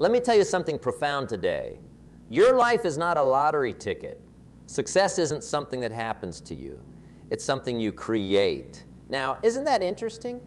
Let me tell you something profound today. Your life is not a lottery ticket. Success isn't something that happens to you. It's something you create. Now, isn't that interesting?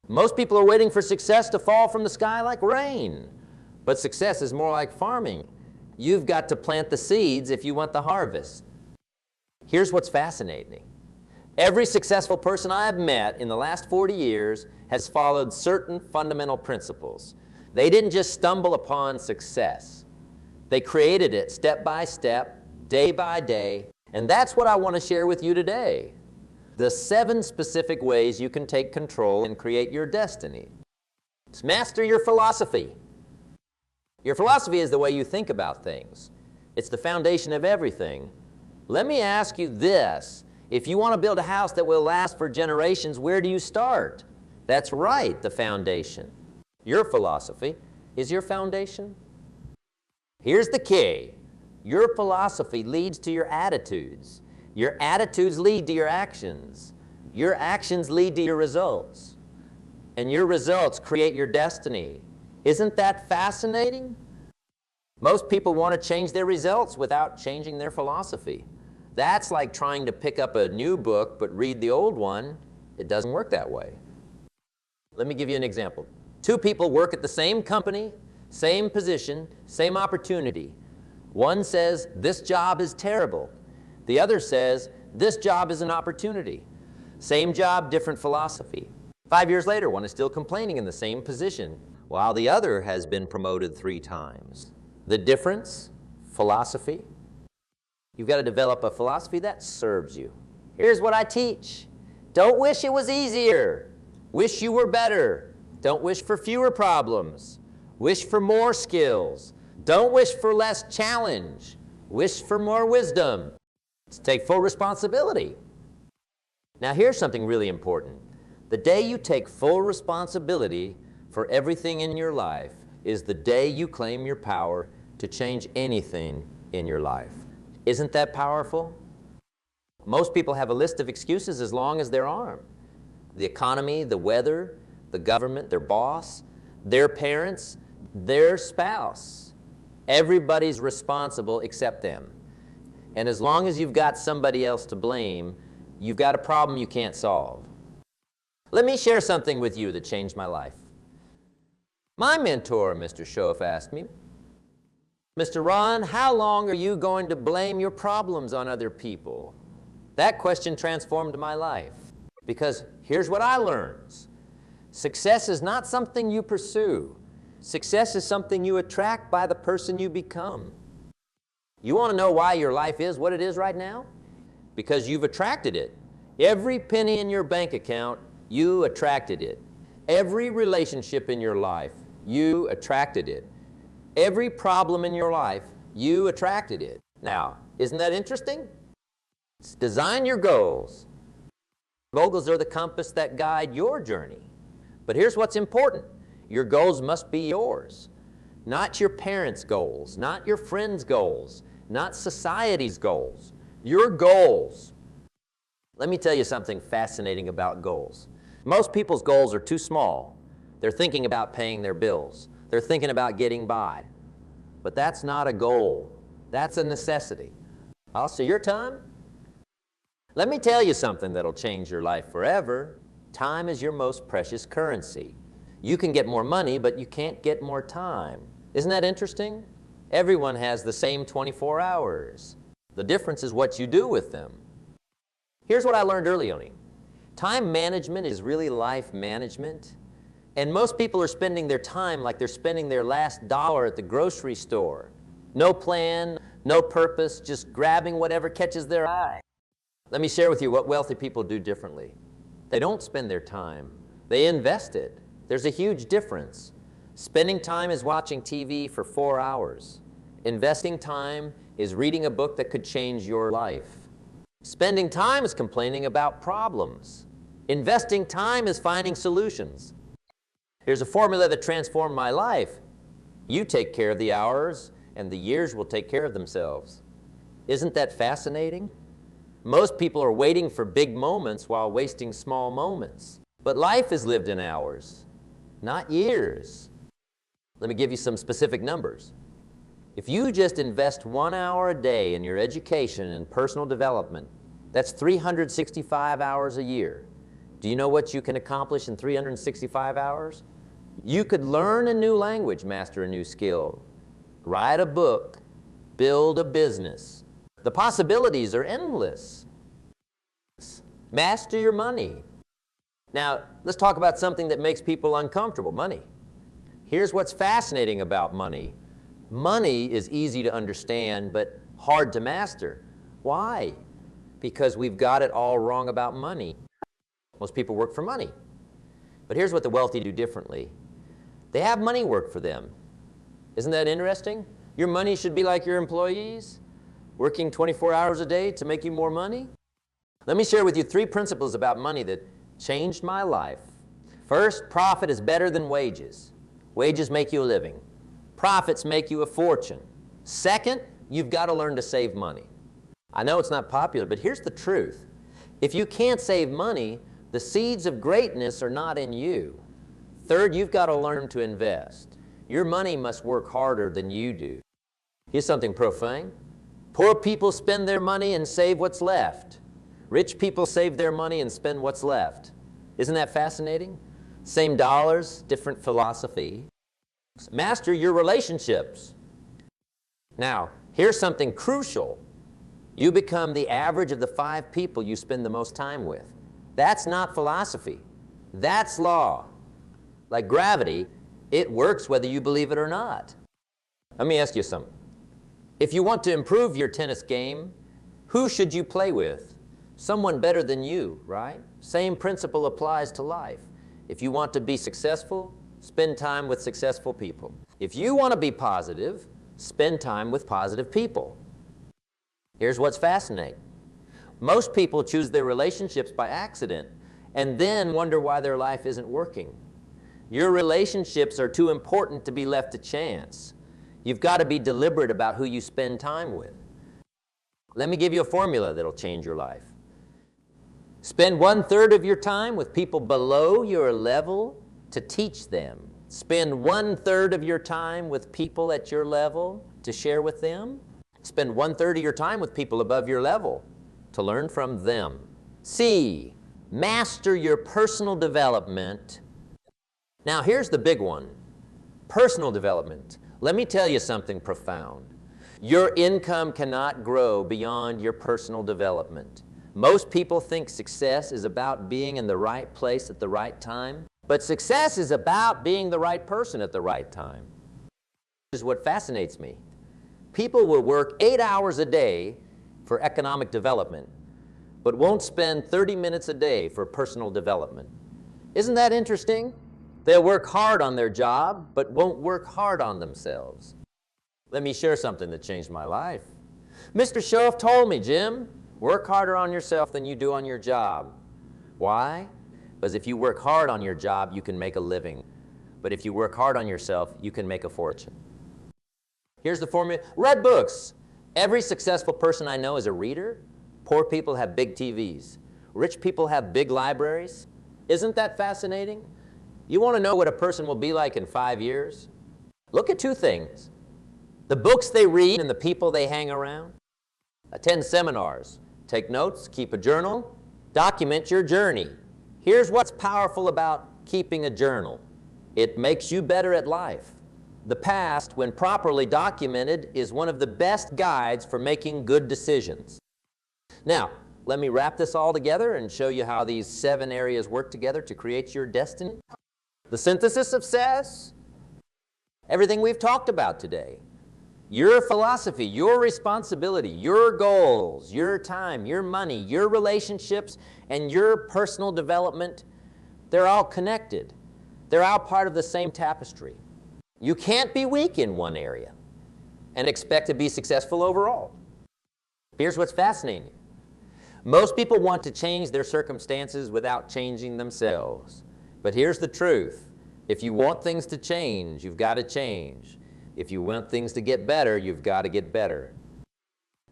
Most people are waiting for success to fall from the sky like rain. But success is more like farming. You've got to plant the seeds if you want the harvest. Here's what's fascinating. Every successful person I've met in the last 40 years has followed certain fundamental principles. They didn't just stumble upon success. They created it step by step, day by day, and that's what I want to share with you today. The 7 specific ways you can take control and create your destiny. Let's master your philosophy. Your philosophy is the way you think about things. It's the foundation of everything. Let me ask you this. If you want to build a house that will last for generations, where do you start? That's right, the foundation. Your philosophy is your foundation. Here's the key. Your philosophy leads to your attitudes. Your attitudes lead to your actions. Your actions lead to your results. And your results create your destiny. Isn't that fascinating? Most people want to change their results without changing their philosophy. That's like trying to pick up a new book but read the old one. It doesn't work that way. Let me give you an example. 2 people work at the same company, same position, same opportunity. One says, this job is terrible. The other says, this job is an opportunity. Same job, different philosophy. 5 years later, one is still complaining in the same position, while the other has been promoted 3 times. The difference? Philosophy. You've got to develop a philosophy that serves you. Here's what I teach. Don't wish it was easier. Wish you were better. Don't wish for fewer problems. Wish for more skills. Don't wish for less challenge. Wish for more wisdom. Let's take full responsibility. Now here's something really important. The day you take full responsibility for everything in your life is the day you claim your power to change anything in your life. Isn't that powerful? Most people have a list of excuses as long as their arm. The economy, the weather, the government, their boss, their parents, their spouse. Everybody's responsible except them. And as long as you've got somebody else to blame, you've got a problem you can't solve. Let me share something with you that changed my life. My mentor, Mr. Schoaf, asked me, Mr. Rohn, how long are you going to blame your problems on other people? That question transformed my life. Because here's what I learned. Success is not something you pursue. Success is something you attract by the person you become. You want to know why your life is what it is right now? Because you've attracted it. Every penny in your bank account, you attracted it. Every relationship in your life, you attracted it. Every problem in your life, you attracted it. Now, isn't that interesting? Design your goals. Goals are the compass that guide your journey. But here's what's important. Your goals must be yours. Not your parents' goals, not your friends' goals, not society's goals. Your goals. Let me tell you something fascinating about goals. Most people's goals are too small. They're thinking about paying their bills. They're thinking about getting by. But that's not a goal. That's a necessity. Also, your time? Let me tell you something that'll change your life forever. Time is your most precious currency. You can get more money, but you can't get more time. Isn't that interesting? Everyone has the same 24 hours. The difference is what you do with them. Here's what I learned early on. Time management is really life management. And most people are spending their time like they're spending their last dollar at the grocery store. No plan, no purpose, just grabbing whatever catches their eye. Let me share with you what wealthy people do differently. They don't spend their time. They invest it. There's a huge difference. Spending time is watching TV for 4 hours. Investing time is reading a book that could change your life. Spending time is complaining about problems. Investing time is finding solutions. Here's a formula that transformed my life. You take care of the hours, and the years will take care of themselves. Isn't that fascinating? Most people are waiting for big moments while wasting small moments. But life is lived in hours, not years. Let me give you some specific numbers. If you just invest 1 hour a day in your education and personal development, that's 365 hours a year. Do you know what you can accomplish in 365 hours? You could learn a new language, master a new skill, write a book, build a business. The possibilities are endless. Master your money. Now, let's talk about something that makes people uncomfortable, money. Here's what's fascinating about money. Money is easy to understand, but hard to master. Why? Because we've got it all wrong about money. Most people work for money. But here's what the wealthy do differently. They have money work for them. Isn't that interesting? Your money should be like your employees, working 24 hours a day to make you more money. Let me share with you 3 principles about money that changed my life. First, profit is better than wages. Wages make you a living. Profits make you a fortune. Second, you've got to learn to save money. I know it's not popular, but here's the truth. If you can't save money, the seeds of greatness are not in you. Third, you've got to learn to invest. Your money must work harder than you do. Here's something profane. Poor people spend their money and save what's left. Rich people save their money and spend what's left. Isn't that fascinating? Same dollars, different philosophy. Master your relationships. Now, here's something crucial. You become the average of the 5 people you spend the most time with. That's not philosophy. That's law. Like gravity, it works whether you believe it or not. Let me ask you something. If you want to improve your tennis game, who should you play with? Someone better than you, right? Same principle applies to life. If you want to be successful, spend time with successful people. If you want to be positive, spend time with positive people. Here's what's fascinating. Most people choose their relationships by accident and then wonder why their life isn't working. Your relationships are too important to be left to chance. You've got to be deliberate about who you spend time with. Let me give you a formula that'll change your life. Spend 1/3 of your time with people below your level to teach them. Spend 1/3 of your time with people at your level to share with them. Spend 1/3 of your time with people above your level to learn from them. C, master your personal development. Now here's the big one, personal development. Let me tell you something profound. Your income cannot grow beyond your personal development. Most people think success is about being in the right place at the right time, but success is about being the right person at the right time. This is what fascinates me. People will work 8 hours a day for economic development, but won't spend 30 minutes a day for personal development. Isn't that interesting? They'll work hard on their job, but won't work hard on themselves. Let me share something that changed my life. Mr. Shoaff told me, Jim, work harder on yourself than you do on your job. Why? Because if you work hard on your job, you can make a living. But if you work hard on yourself, you can make a fortune. Here's the formula. Read books. Every successful person I know is a reader. Poor people have big TVs. Rich people have big libraries. Isn't that fascinating? You want to know what a person will be like in 5 years? Look at 2 things. The books they read and the people they hang around. Attend seminars. Take notes, keep a journal, document your journey. Here's what's powerful about keeping a journal. It makes you better at life. The past, when properly documented, is one of the best guides for making good decisions. Now, let me wrap this all together and show you how these 7 areas work together to create your destiny. The synthesis of success, everything we've talked about today. Your philosophy, your responsibility, your goals, your time, your money, your relationships, and your personal development, they're all connected. They're all part of the same tapestry. You can't be weak in one area and expect to be successful overall. Here's what's fascinating. Most people want to change their circumstances without changing themselves. But here's the truth. If you want things to change, you've got to change. If you want things to get better, you've got to get better.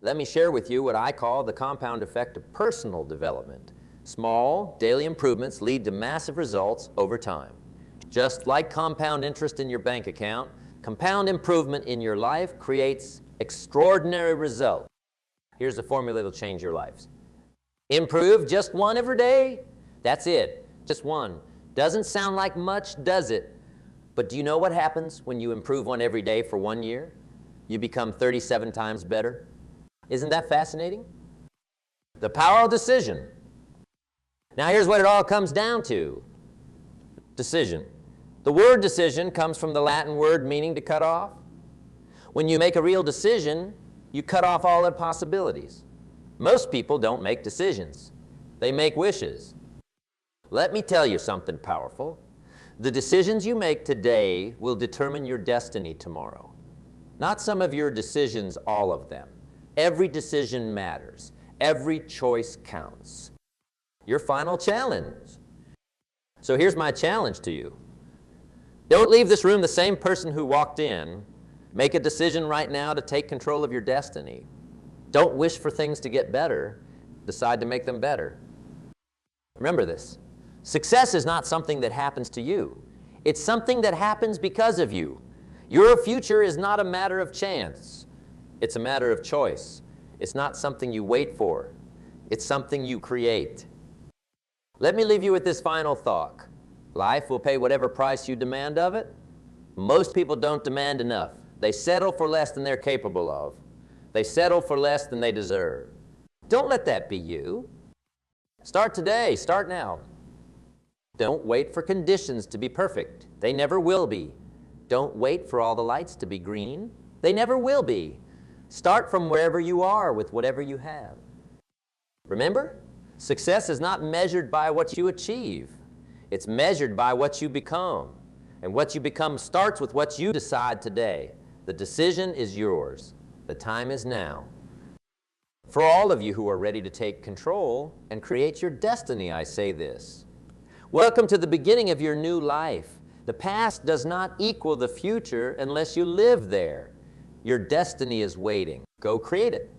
Let me share with you what I call the compound effect of personal development. Small, daily improvements lead to massive results over time. Just like compound interest in your bank account, Compound improvement in your life creates extraordinary results. Here's the formula that'll change your lives. Improve just one every day. That's it, just one. Doesn't sound like much, does it? But do you know what happens when you improve one every day for 1 year? You become 37 times better. Isn't that fascinating? The power of decision. Now here's what it all comes down to. Decision. The word decision comes from the Latin word meaning to cut off. When you make a real decision, you cut off all the possibilities. Most people don't make decisions. They make wishes. Let me tell you something powerful. The decisions you make today will determine your destiny tomorrow. Not some of your decisions, all of them. Every decision matters. Every choice counts. Your final challenge. So here's my challenge to you. Don't leave this room the same person who walked in. Make a decision right now to take control of your destiny. Don't wish for things to get better. Decide to make them better. Remember this. Success is not something that happens to you. It's something that happens because of you. Your future is not a matter of chance. It's a matter of choice. It's not something you wait for. It's something you create. Let me leave you with this final thought. Life will pay whatever price you demand of it. Most people don't demand enough. They settle for less than they're capable of. They settle for less than they deserve. Don't let that be you. Start today. Start now. Don't wait for conditions to be perfect. They never will be. Don't wait for all the lights to be green. They never will be. Start from wherever you are with whatever you have. Remember, success is not measured by what you achieve. It's measured by what you become. And what you become starts with what you decide today. The decision is yours. The time is now. For all of you who are ready to take control and create your destiny, I say this. Welcome to the beginning of your new life. The past does not equal the future unless you live there. Your destiny is waiting. Go create it.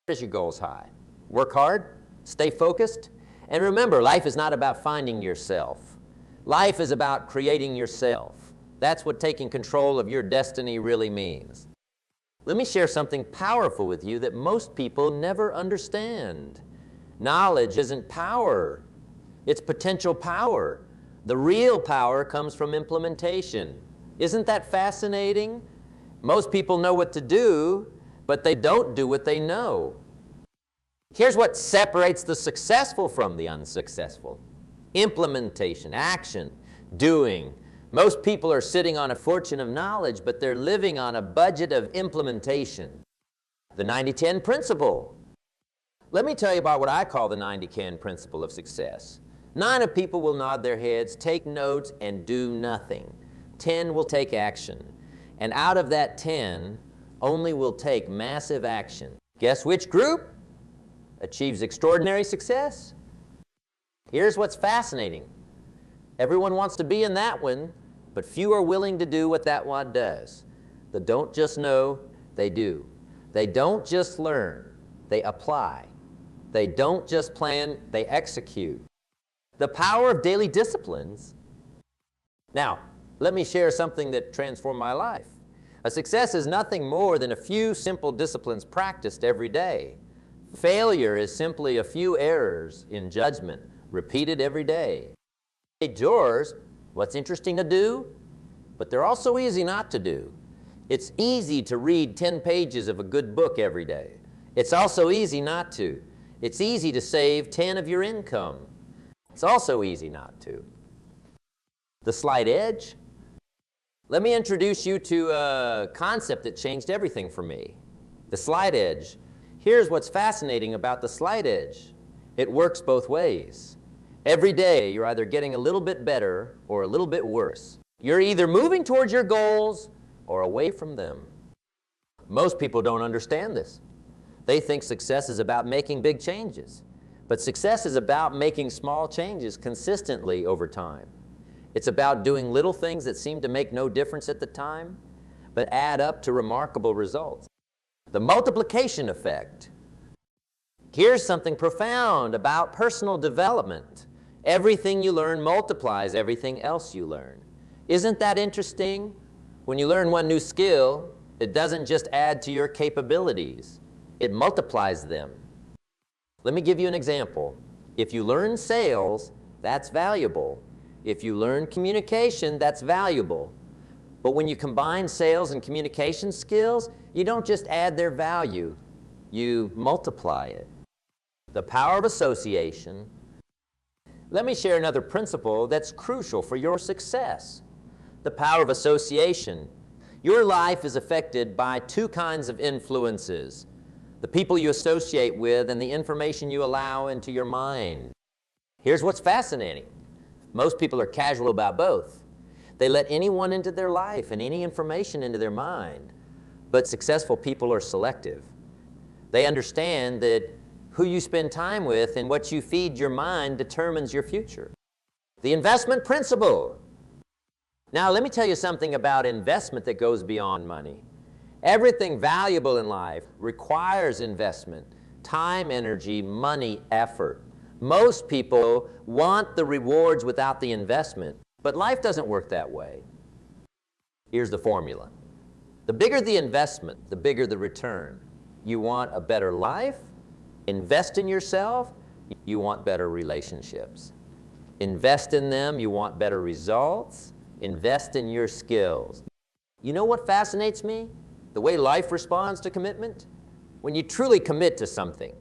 Set your goals high. Work hard. Stay focused. And remember, life is not about finding yourself. Life is about creating yourself. That's what taking control of your destiny really means. Let me share something powerful with you that most people never understand. Knowledge isn't power. It's potential power. The real power comes from implementation. Isn't that fascinating? Most people know what to do, but they don't do what they know. Here's what separates the successful from the unsuccessful. Implementation, action, doing. Most people are sitting on a fortune of knowledge, but they're living on a budget of implementation. The 90-10 principle. Let me tell you about what I call the 90-10 principle of success. 9 of people will nod their heads, take notes, and do nothing. 10 will take action. And out of that 10, only will take massive action. Guess which group achieves extraordinary success? Here's what's fascinating. Everyone wants to be in that one, but few are willing to do what that one does. They don't just know, they do. They don't just learn, they apply. They don't just plan, they execute. The power of daily disciplines. Now, let me share something that transformed my life. A success is nothing more than a few simple disciplines practiced every day. Failure is simply a few errors in judgment repeated every day. Yours, what's interesting to do, but they're also easy not to do. It's easy to read 10 pages of a good book every day. It's also easy not to. It's easy to save 10 of your income. It's also easy not to. The slight edge. Let me introduce you to a concept that changed everything for me. The slight edge. Here's what's fascinating about the slight edge. It works both ways. Every day, you're either getting a little bit better or a little bit worse. You're either moving towards your goals or away from them. Most people don't understand this. They think success is about making big changes. But success is about making small changes consistently over time. It's about doing little things that seem to make no difference at the time, but add up to remarkable results. The multiplication effect. Here's something profound about personal development. Everything you learn multiplies everything else you learn. Isn't that interesting? When you learn one new skill, it doesn't just add to your capabilities, it multiplies them. Let me give you an example. If you learn sales, that's valuable. If you learn communication, that's valuable. But when you combine sales and communication skills, you don't just add their value, you multiply it. The power of association. Let me share another principle that's crucial for your success. The power of association. Your life is affected by two kinds of influences: the people you associate with and the information you allow into your mind. Here's what's fascinating. Most people are casual about both. They let anyone into their life and any information into their mind. But successful people are selective. They understand that who you spend time with and what you feed your mind determines your future. The investment principle. Now, let me tell you something about investment that goes beyond money. Everything valuable in life requires investment: time, energy, money, effort. Most people want the rewards without the investment, but life doesn't work that way. Here's the formula. The bigger the investment, the bigger the return. You want a better life? Invest in yourself, you want better relationships. Invest in them, you want better results. Invest in your skills. You know what fascinates me? The way life responds to commitment. When you truly commit to something,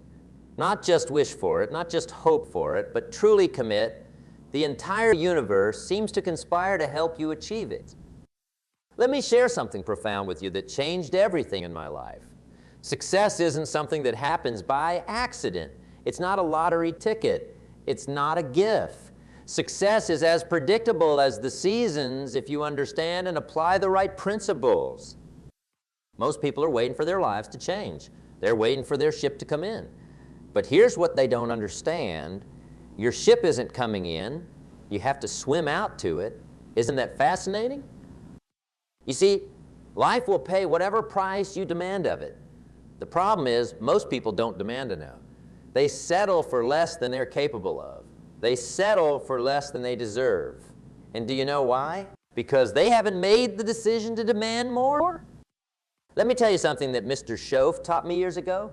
not just wish for it, not just hope for it, but truly commit, the entire universe seems to conspire to help you achieve it. Let me share something profound with you that changed everything in my life. Success isn't something that happens by accident. It's not a lottery ticket. It's not a gift. Success is as predictable as the seasons if you understand and apply the right principles. Most people are waiting for their lives to change. They're waiting for their ship to come in. But here's what they don't understand. Your ship isn't coming in. You have to swim out to it. Isn't that fascinating? You see, life will pay whatever price you demand of it. The problem is, most people don't demand enough. They settle for less than they're capable of. They settle for less than they deserve. And do you know why? Because they haven't made the decision to demand more. Let me tell you something that Mr. Schoaf taught me years ago.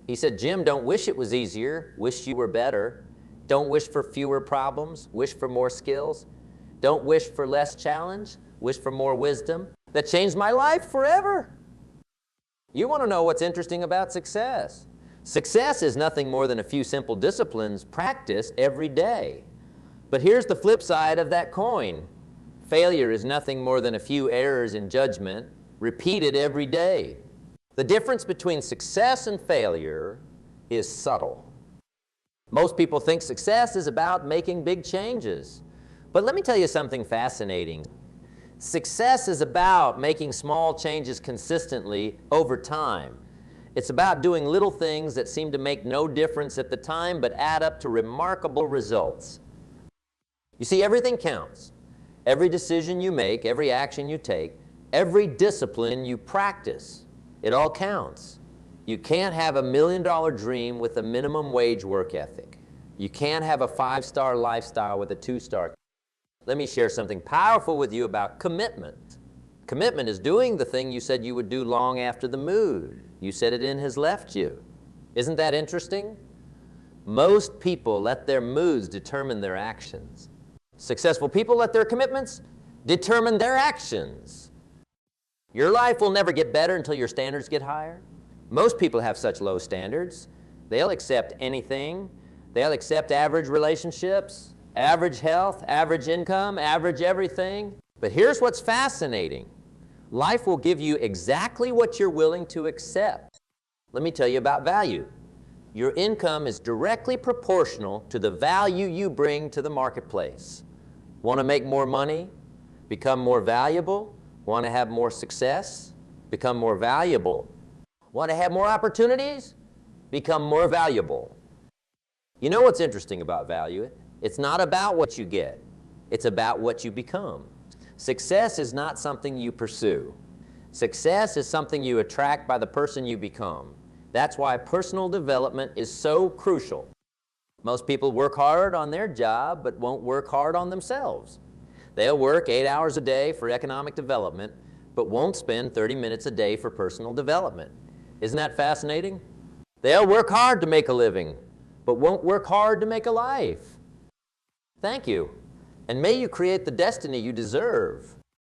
He said, Jim, don't wish it was easier, wish you were better. Don't wish for fewer problems, wish for more skills. Don't wish for less challenge, wish for more wisdom. That changed my life forever. You want to know what's interesting about success? Success is nothing more than a few simple disciplines practiced every day. But here's the flip side of that coin. Failure is nothing more than a few errors in judgment repeated every day. The difference between success and failure is subtle. Most people think success is about making big changes. But let me tell you something fascinating. Success is about making small changes consistently over time. It's about doing little things that seem to make no difference at the time but add up to remarkable results. You see, everything counts. Every decision you make, every action you take, every discipline you practice, it all counts. You can't have a $1 million dream with a minimum wage work ethic. You can't have a 5-star lifestyle with a 2-star. Let me share something powerful with you about commitment. Commitment is doing the thing you said you would do long after the mood you said it in has left you. Isn't that interesting? Most people let their moods determine their actions. Successful people let their commitments determine their actions. Your life will never get better until your standards get higher. Most people have such low standards. They'll accept anything. They'll accept average relationships, average health, average income, average everything. But here's what's fascinating. Life will give you exactly what you're willing to accept. Let me tell you about value. Your income is directly proportional to the value you bring to the marketplace. Want to make more money? Become more valuable? Want to have more success? Become more valuable. Want to have more opportunities? Become more valuable. You know what's interesting about value? It's not about what you get. It's about what you become. Success is not something you pursue. Success is something you attract by the person you become. That's why personal development is so crucial. Most people work hard on their job but won't work hard on themselves. They'll work 8 hours a day for economic development, but won't spend 30 minutes a day for personal development. Isn't that fascinating? They'll work hard to make a living, but won't work hard to make a life. Thank you. And may you create the destiny you deserve.